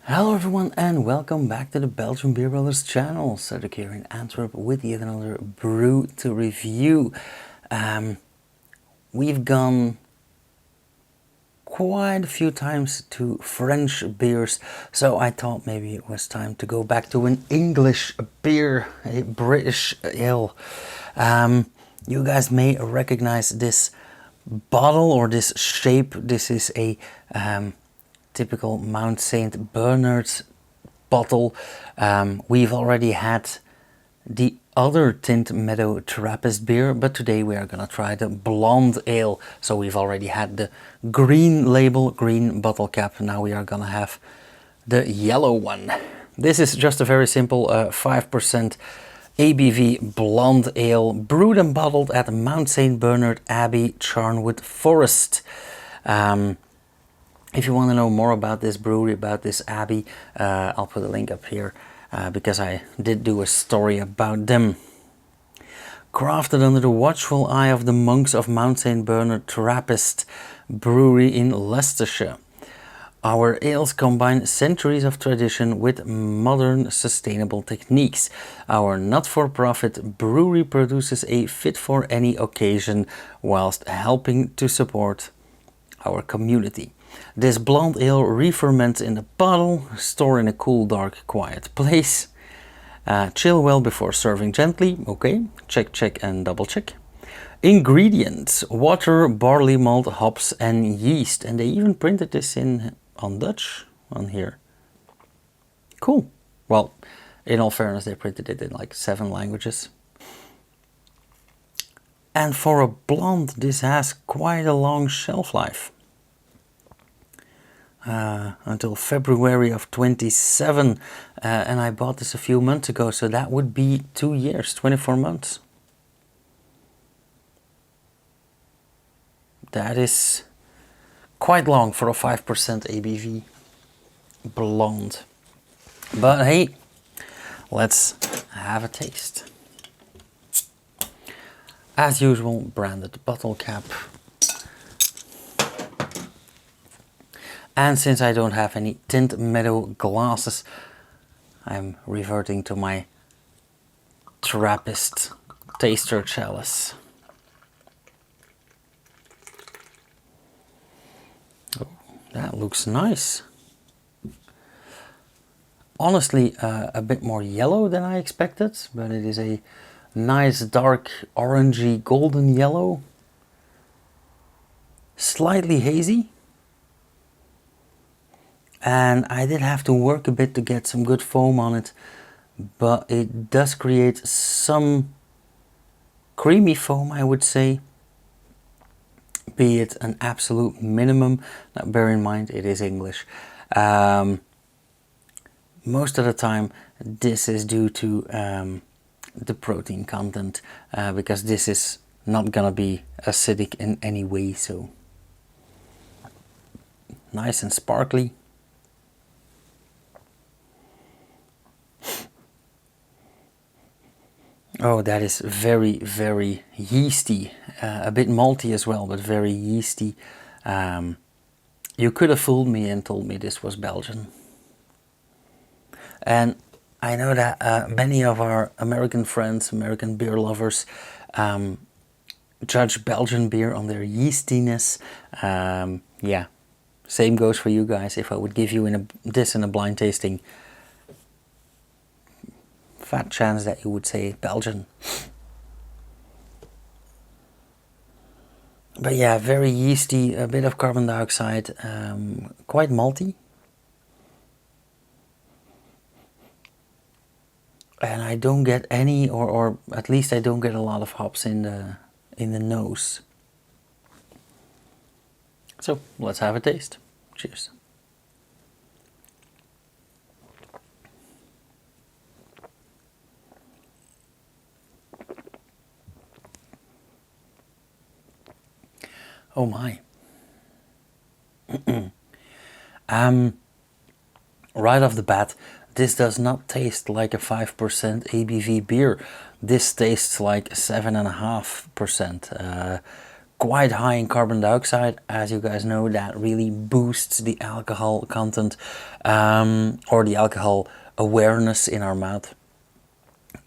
Hello everyone and welcome back to the Belgian Beer Brothers channel. Cedric here in Antwerp with yet another brew to review. We've gone quite a few times to French beers, so I thought maybe it was time to go back to an English beer, a British ale. You guys may recognize this bottle or this shape. This is a typical Mount Saint Bernard bottle. We've already had the other Tynt Meadow Trappist beer, but today we are gonna try the blonde ale. So we've already had the green label, green bottle cap. Now we are gonna have the yellow one. This is just a very simple 5% ABV blonde ale, brewed and bottled at Mount Saint Bernard Abbey, Charnwood Forest. If you want to know more about this brewery, about this abbey, I'll put a link up here because I did do a story about them. Crafted under the watchful eye of the monks of Mount Saint Bernard Trappist Brewery in Leicestershire. Our ales combine centuries of tradition with modern sustainable techniques. Our not-for-profit brewery produces a fit for any occasion whilst helping to support our community. This blonde ale re-ferments in the bottle, store in a cool, dark, quiet place. Chill well before serving gently. Okay, check and double check. Ingredients: water, barley malt, hops and yeast. And they even printed this on Dutch on here. Cool. Well, in all fairness, they printed it in like 7 languages. And for a blonde, this has quite a long shelf life. Until February of 27, and I bought this a few months ago, so that would be 2 years, 24 months. That is quite long for a 5% ABV blonde. But hey, let's have a taste. As usual, branded bottle cap. And since I don't have any Tynt Meadow glasses, I'm reverting to my Trappist taster chalice. Oh, that looks nice. Honestly, a bit more yellow than I expected, but it is a nice dark orangey golden yellow. Slightly hazy. And I did have to work a bit to get some good foam on it, but it does create some creamy foam, I would say, be it an absolute minimum. Now bear in mind it is English. Most of the time this is due to the protein content, because this is not gonna be acidic in any way. So nice and sparkly. Oh, that is very, very yeasty, a bit malty as well, but very yeasty. You could have fooled me and told me this was Belgian. And I know that many of our American friends, American beer lovers, judge Belgian beer on their yeastiness. Yeah, same goes for you guys. If I would give you this in a blind tasting, fat chance that you would say Belgian. But yeah, very yeasty, a bit of carbon dioxide, quite malty. And I don't get any, or at least I don't get a lot of hops in the nose. So let's have a taste. Cheers. Oh my. Right off the bat, this does not taste like a 5% ABV beer. This tastes like 7.5%. quite high in carbon dioxide. As you guys know, that really boosts the alcohol content or the alcohol awareness in our mouth.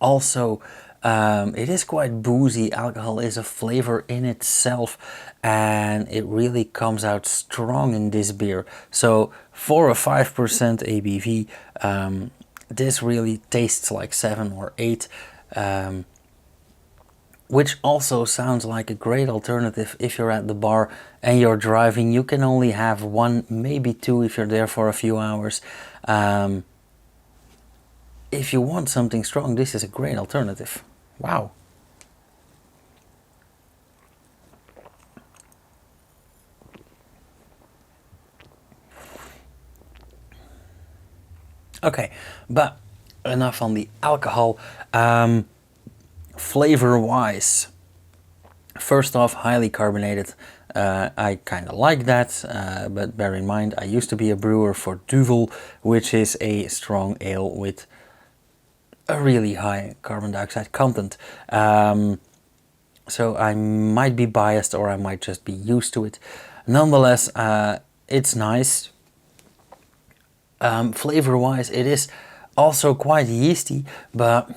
Also, it is quite boozy. Alcohol is a flavor in itself, and it really comes out strong in this beer. So for a 5% ABV, this really tastes like 7 or 8, which also sounds like a great alternative if you're at the bar and you're driving. You can only have 1, maybe 2 if you're there for a few hours. If you want something strong, this is a great alternative. Wow. Okay, but enough on the alcohol. Flavor wise, first off, highly carbonated. I kind of like that, but bear in mind I used to be a brewer for Duvel, which is a strong ale with a really high carbon dioxide content. So I might be biased, or I might just be used to it. Nonetheless, it's nice. Flavor wise, it is also quite yeasty, but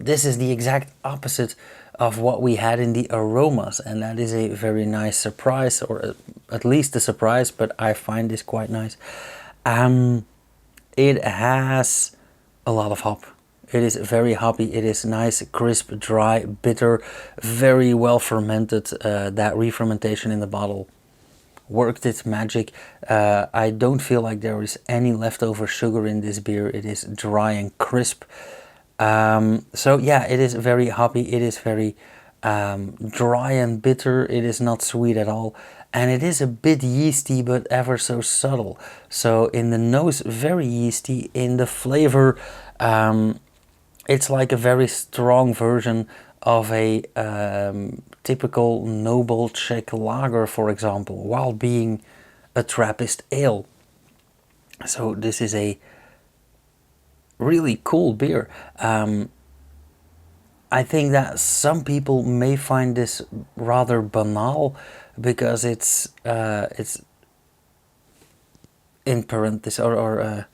this is the exact opposite of what we had in the aromas, and that is a very nice surprise, or at least a surprise, but I find this quite nice. It has a lot of hop. It is very hoppy. It is nice, crisp, dry, bitter, very well fermented. That re-fermentation in the bottle worked its magic. I don't feel like there is any leftover sugar in this beer. It is dry and crisp. So yeah, it is very hoppy. It is very dry and bitter. It is not sweet at all. And it is a bit yeasty, but ever so subtle. So in the nose, very yeasty. In the flavor, it's like a very strong version of a typical noble Czech lager, for example, while being a Trappist ale. So this is a really cool beer. I think that some people may find this rather banal because it's in parentheses or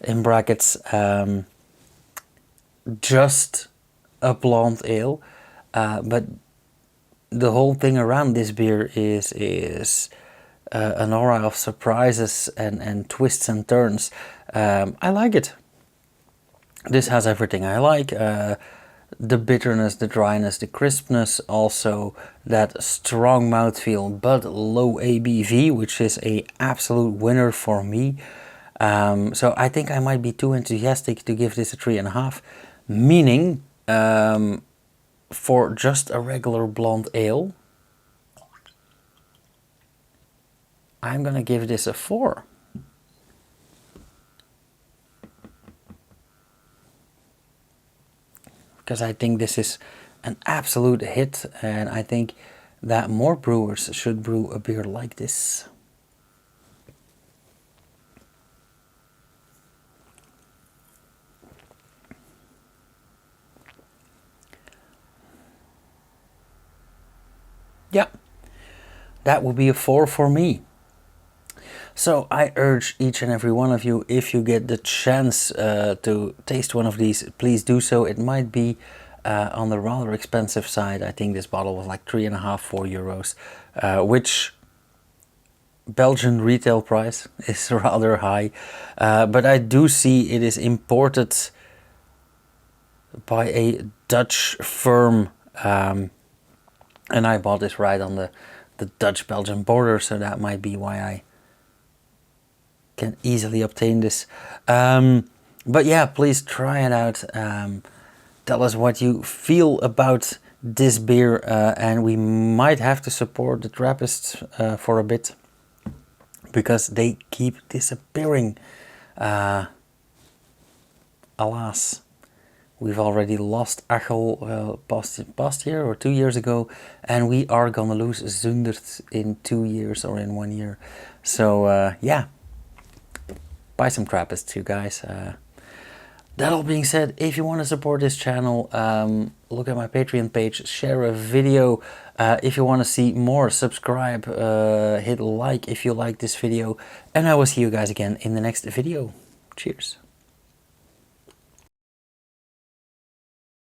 in brackets just a blonde ale, but the whole thing around this beer is an aura of surprises and twists and turns. I like it. This has everything I like. The bitterness, the dryness, the crispness, also that strong mouthfeel but low ABV, which is a absolute winner for me. So I think I might be too enthusiastic to give this a 3.5, meaning for just a regular blonde ale, I'm gonna give this a 4. Because I think this is an absolute hit, and I think that more brewers should brew a beer like this. Yeah, that would be a 4 for me. So I urge each and every one of you, if you get the chance to taste one of these, please do so. It might be on the rather expensive side. I think this bottle was like 3.5, 4 euros, which Belgian retail price is rather high. But I do see it is imported by a Dutch firm, and I bought this right on the Dutch-Belgian border, so that might be why I can easily obtain this. But yeah, please try it out. Tell us what you feel about this beer, and we might have to support the Trappists for a bit, because they keep disappearing. Alas, we've already lost Achel past year or 2 years ago, and we are gonna lose Zundert in 2 years or in 1 year. So yeah, buy some Trappists, you guys. That all being said, if you want to support this channel, look at my Patreon page, share a video if you want to see more, subscribe, hit like if you like this video, and I will see you guys again in the next video. Cheers.